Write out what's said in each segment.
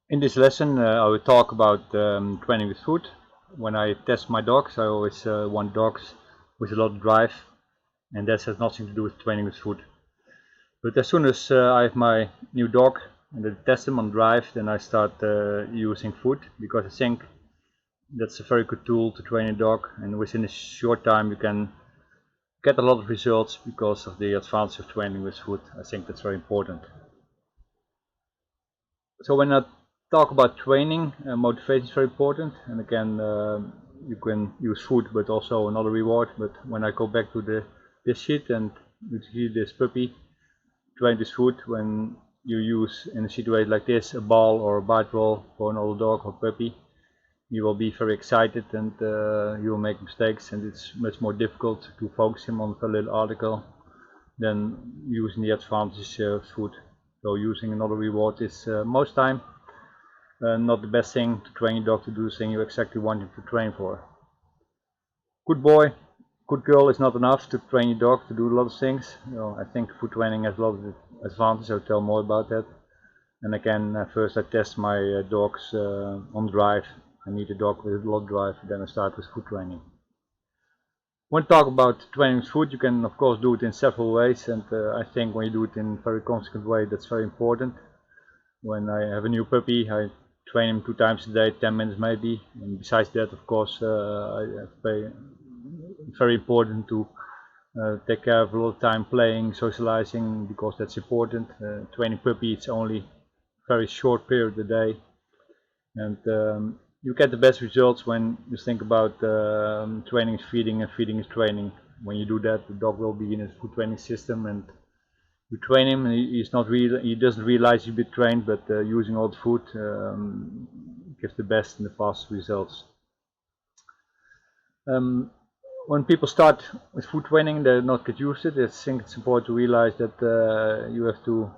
In this lesson I will talk about training with food. When I test my dogs, I always want dogs with a lot of drive, and that has nothing to do with training with food. But as soon as I have my new dog and I test him on drive, then I start using food, because I think that's a very good tool to train a dog, and within a short time you can get a lot of results because of the advantage of training with food. I think that's very important. So when I talk about training, motivation is very important, and again you can use food but also another reward. But when I go back to this sheet and you see this puppy trained with food, when you use in a situation like this a ball or a bite roll for another dog or puppy, you will be very excited, and you will make mistakes, and it's much more difficult to focus him on a little article than using the advantage of food. So using another reward is most time not the best thing to train your dog to do the thing you exactly want him to train for. Good boy, good girl is not enough to train your dog to do a lot of things. I think food training has a lot of advantages. I'll tell more about that. And again, first I test my dogs on drive. I need a dog with a lot of drive, then I start with food training. When we talk about training with food, you can of course do it in several ways, and I think when you do it in a very consequent way, that's very important. When I have a new puppy, I train him 2 times a day, 10 minutes maybe, and besides that, of course, it's very important to take care of a lot of time playing, socializing, because that's important. Training puppy, it's only a very short period a day, and you get the best results when you think about training is feeding and feeding is training. When you do that, the dog will be in a food training system, and you train him, and he doesn't realize he's been trained, but using all the food gives the best and the fastest results. When people start with food training, they're not get used to it. I think it's important to realize that you have to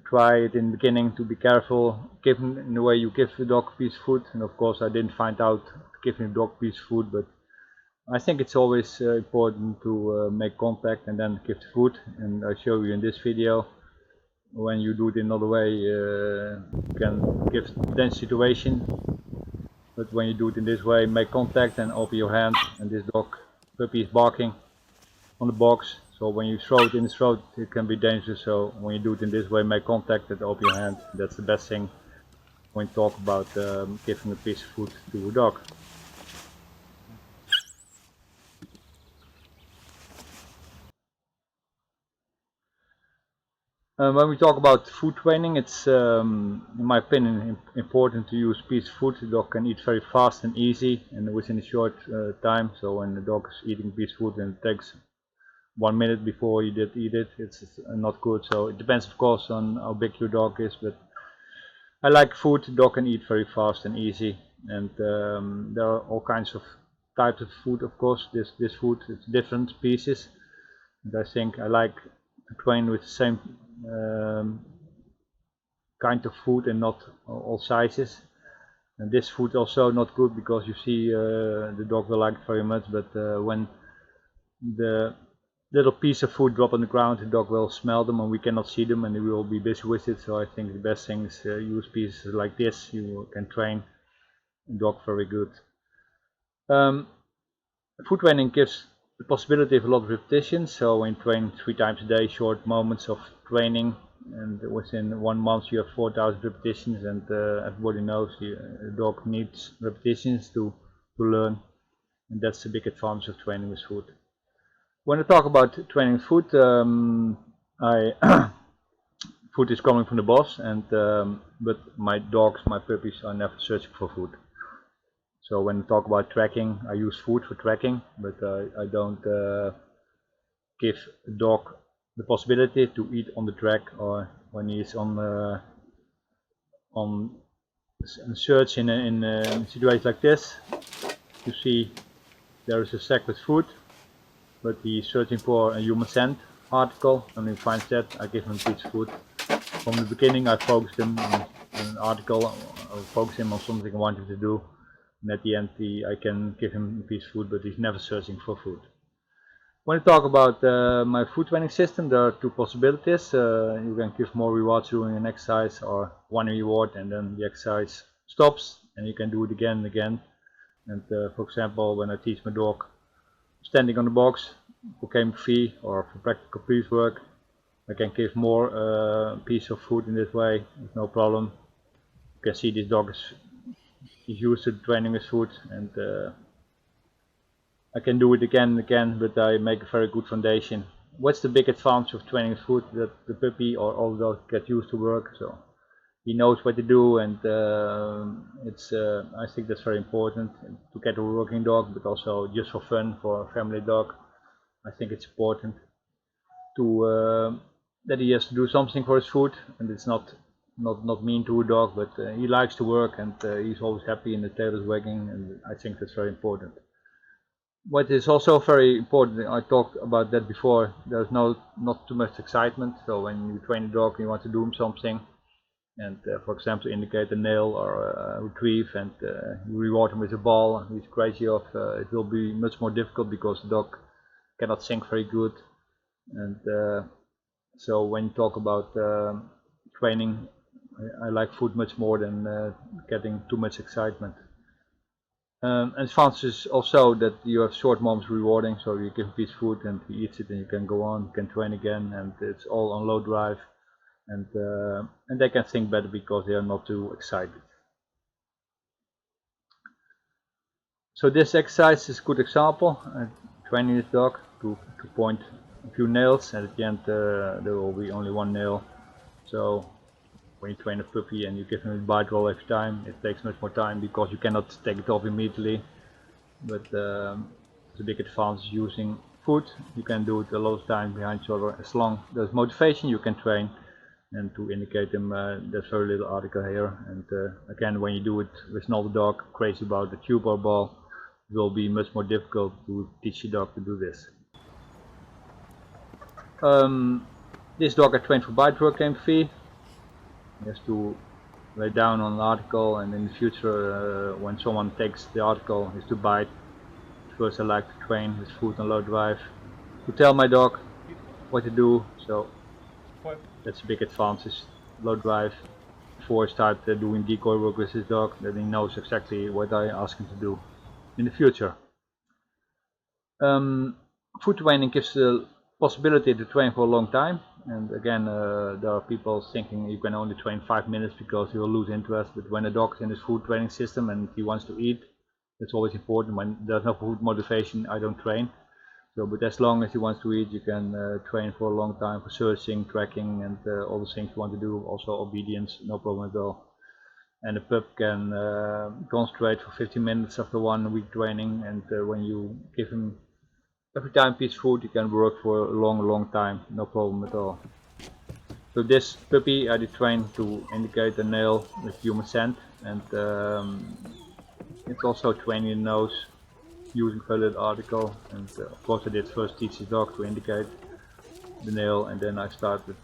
try it in the beginning, to be careful, given in the way you give the dog a piece of food. And of course I didn't find out giving the dog a piece of food, but I think it's always important to make contact and then give the food, and I show you in this video. When you do it in another way, you can give tense situation, but when you do it in this way, make contact and open your hand, and this dog puppy is barking on the box, so when you throw it in his throat it can be dangerous. So when you do it in this way, make contact and open your hand. That's the best thing when you talk about giving a piece of food to a dog. When we talk about food training, it's in my opinion important to use piece of food. The dog can eat very fast and easy and within a short time. So when the dog is eating piece of food and it takes 1 minute before you did eat it, it's not good. So it depends of course on how big your dog is, but I like food the dog can eat very fast and easy. And there are all kinds of types of food, of course. This food, it's different pieces, and I think I like to train with the same kind of food and not all sizes. And this food also not good, because you see the dog will like it very much, but when the little piece of food drop on the ground, the dog will smell them and we cannot see them, and we will be busy with it. So I think the best thing is use pieces like this. You can train a dog very good. Food training gives the possibility of a lot of repetitions. So when you train 3 times a day, short moments of training, and within 1 month you have 4,000 repetitions, and everybody knows the dog needs repetitions to learn, and that's the big advantage of training with food. When I talk about training with food, food is coming from the boss, and but my dogs, my puppies, are never searching for food. So when I talk about tracking, I use food for tracking, but I don't give a dog the possibility to eat on the track, or when he's on search in a situation like this. You see there is a sack with food, but he's searching for a human scent article, and when he finds that, I give him a piece of food. From the beginning I focused him on an article, I focus him on something I want him to do, and at the end I can give him a piece of food, but he's never searching for food. When I talk about my food training system, there are two possibilities. You can give more rewards during an exercise, or one reward and then the exercise stops and you can do it again and again. And for example, when I teach my dog standing on the box for game fee or for practical piece work, I can give more piece of food in this way with no problem. You can see this dog is used to training with food, and I can do it again and again, but I make a very good foundation. What's the big advantage of training with food? That the puppy or all those get used to work, so he knows what to do, and I think that's very important to get a working dog, but also just for fun for a family dog. I think it's important to that he has to do something for his food, and it's not mean to a dog, but he likes to work, and he's always happy and the tail is wagging, and I think that's very important. What is also very important, I talked about that before, there's not too much excitement. So when you train a dog, you want to do him something, and for example indicate a nail or a retrieve, and you reward him with a ball, he's crazy of, it will be much more difficult because the dog cannot think very good. And so when you talk about training, I like food much more than getting too much excitement. Advantage is also that you have short moments rewarding, so you give a piece of food and he eats it and you can go on, you can train again, and it's all on low drive, and they can think better because they are not too excited. So this exercise is a good example. Training this dog to point a few nails, and at the end there will be only one nail. So when you train a puppy and you give him a bite roll every time, it takes much more time because you cannot take it off immediately. But the big advantage using food, you can do it a lot of time behind each other. As long as there's motivation, you can train. And to indicate them, there's very little article here. And again, when you do it with another dog crazy about the tube or ball, it will be much more difficult to teach your dog to do this. This dog I trained for bite work game fee. He has to lay down on an article, and in the future when someone takes the article is to bite. First I like to train with food on low drive, to tell my dog what to do, so that's a big advantage. Low drive, before I start doing decoy work with this dog, then he knows exactly what I ask him to do in the future. Food training gives the possibility to train for a long time, and again there are people thinking you can only train 5 minutes because he will lose interest, but when a dog is in his food training system and he wants to eat, it's always important. When there's no food motivation, I don't train. So, but as long as he wants to eat, you can train for a long time for searching, tracking, and all the things you want to do. Also obedience, no problem at all. And the pup can concentrate for 15 minutes after 1 week training, and when you give him every time piece of food, you can work for a long time, no problem at all. So this puppy I did train to indicate a nail with human scent, and it's also training the nose using very little article, and of course I did first teach the dog to indicate the nail, and then I started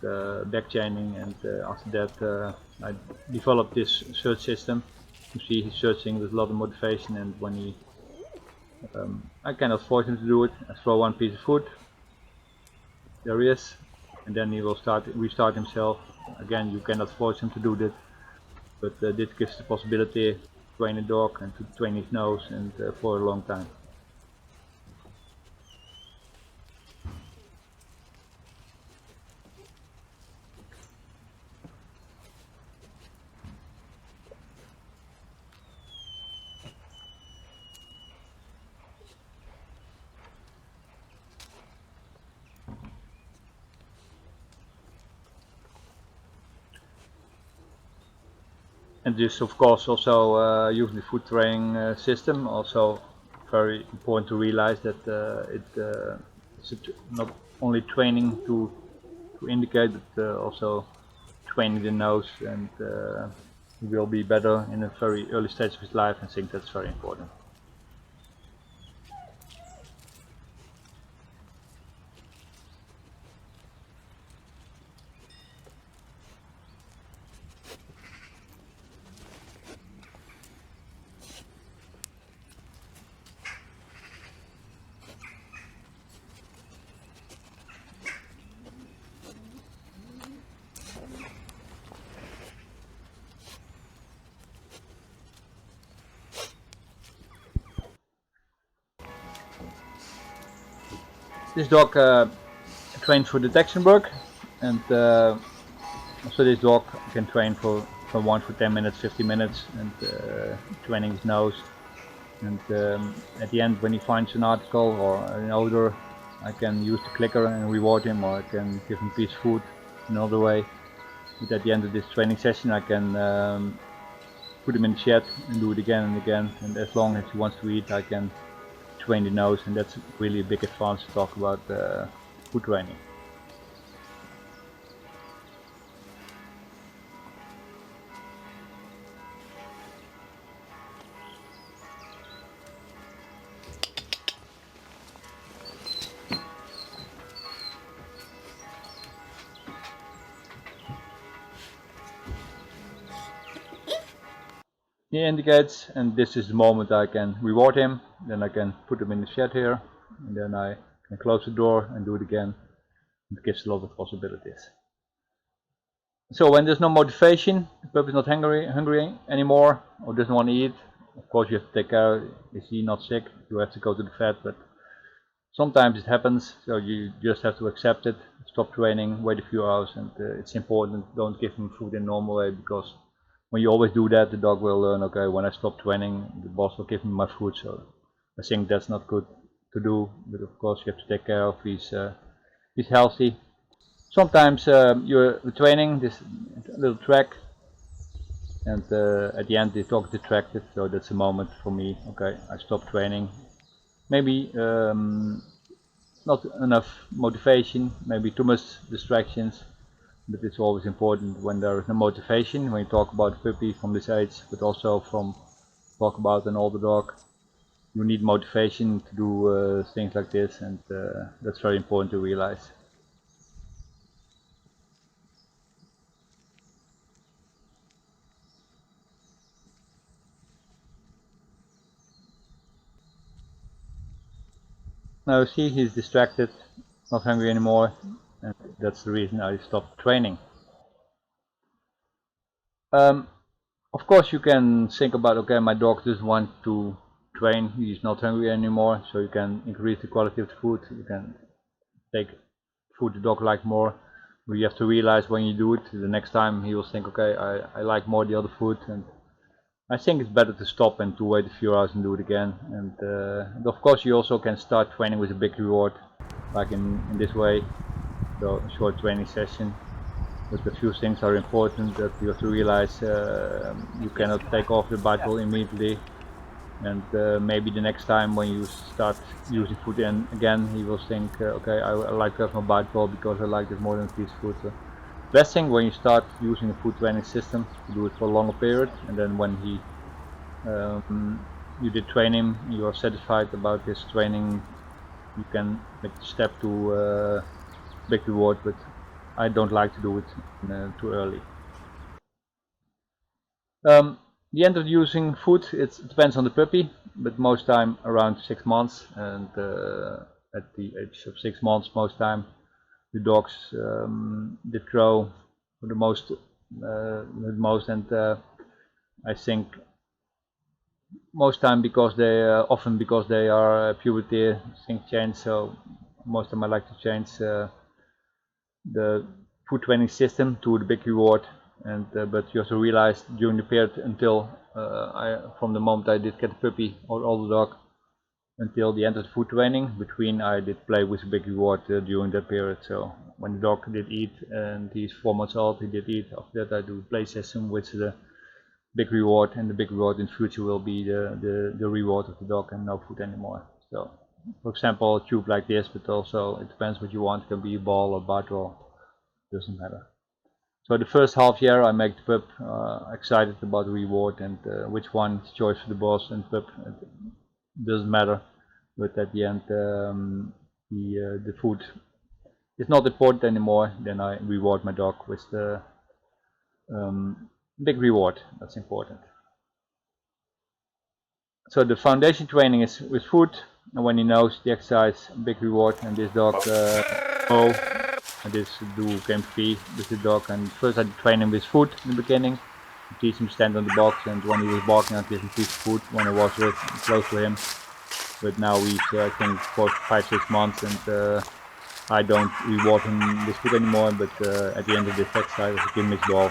back chaining, and after that I developed this search system. You see he's searching with a lot of motivation, and when he I cannot force him to do it. I throw one piece of food, there he is, and then he will restart himself. Again, you cannot force him to do that, but this gives the possibility to train a dog and to train his nose, and for a long time. And this of course also using the food training system, also very important to realize that it's not only training to indicate, but also training the nose, and he will be better in a very early stage of his life. I think that's very important. This dog trains for detection work, and so this dog can train for 10 minutes, 50 minutes, and training his nose. And at the end, when he finds an article or an odor, I can use the clicker and reward him, or I can give him a piece of food another way. But at the end of this training session, I can put him in the shed and do it again and again. And as long as he wants to eat, I can train the nose, and that's really a big advance to talk about food training. He indicates, and this is the moment I can reward him. Then I can put him in the shed here, and then I can close the door and do it again. It gives a lot of possibilities. So when there's no motivation, the pup is not hungry anymore, or doesn't want to eat, of course you have to take care. Is he not sick? You have to go to the vet, but sometimes it happens, so you just have to accept it, stop training, wait a few hours, and it's important, don't give him food in a normal way, because when you always do that, the dog will learn, okay, when I stop training, the boss will give me my food. So I think that's not good to do, but of course you have to take care of he's healthy. Sometimes you're training this little track, and at the end the dog is distracted, so that's a moment for me, okay, I stop training. Maybe not enough motivation, maybe too much distractions. But it's always important when there is no motivation, when you talk about a puppy from this age, but also talk about an older dog. You need motivation to do things like this, and that's very important to realize. Now see, he's distracted, not hungry anymore, and that's the reason I stopped training. Of course you can think about, okay, my dog doesn't want to train, he's not hungry anymore, so you can increase the quality of the food, you can take food the dog like more. But you have to realize when you do it, the next time he will think, okay, I like more the other food, and I think it's better to stop and to wait a few hours and do it again. And of course you also can start training with a big reward, like in this way, so a short training session. But a few things are important, that you have to realize you cannot take off the bite ball immediately, and maybe the next time when you start using food again, he will think, okay, I like to have my bite ball because I like it more than a piece of food. So best thing when you start using a food training system, to do it for a longer period, and then when you did train him, you are satisfied about his training, you can make the step to big reward. But I don't like to do it too early. The end of using food, it depends on the puppy, but most time around 6 months, and at the age of 6 months, most time the dogs did grow for the most, and I think most time because they often because they are puberty, things change. So most time I like to change the food training system to the big reward, and but you have to realize during the period until from the moment I did get the puppy or older dog until the end of the food training, between I did play with the big reward during that period. So when the dog did eat and he's 4 months old, he did eat. After that I do play session with the big reward, and the big reward in future will be the reward of the dog and no food anymore. So for example, a tube like this, but also it depends what you want. It can be a ball or bar ball, doesn't matter. So the first half year I make the pup excited about the reward, and which one is choice for the boss and pup, it doesn't matter. But at the end the food is not important anymore. Then I reward my dog with the big reward. That's important. So the foundation training is with food, and when he knows the exercise, big reward. And this dog and this do game free with the dog. And first I train him with food in the beginning, teach him to stand on the box, and when he was barking I give him a piece of food when I was close to him. but now he's I think for 5-6 months, and I don't reward him with food anymore, but at the end of this exercise I give him his ball.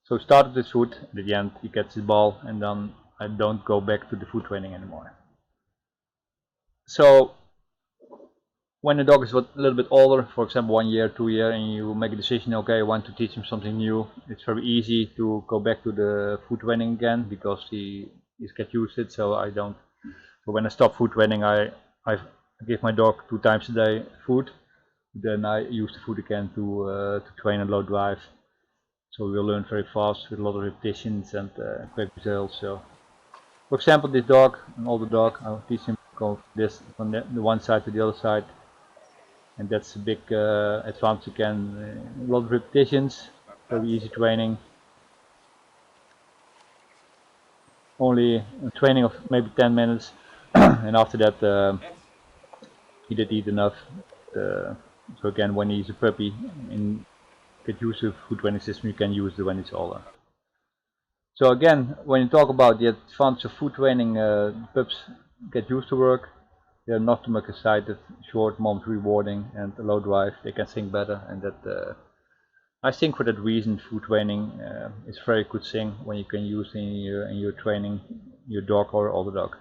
So started with food, at the end he gets his ball, and then I don't go back to the food training anymore. So when the dog is a little bit older, for example 1 year, 2 years, and you make a decision, okay, I want to teach him something new, it's very easy to go back to the food training again because he's get used to it. So I don't. So when I stop food training, I give my dog 2 times a day food. Then I use the food again to train a low drive. So we will learn very fast with a lot of repetitions and great results. So, for example, this dog, an older dog, I'll teach him to go this from the one side to the other side, and that's a big advantage again. A lot of repetitions, very easy training. Only a training of maybe 10 minutes, and after that he did eat enough. So again, when he's a puppy and get used to the food training system, you can use it when it's older. So again, when you talk about the advantage of food training, pups get used to work. They're not too much excited, short, moment rewarding, and a low drive. They can think better, and that I think for that reason, food training is a very good thing when you can use in your training your dog or older dog.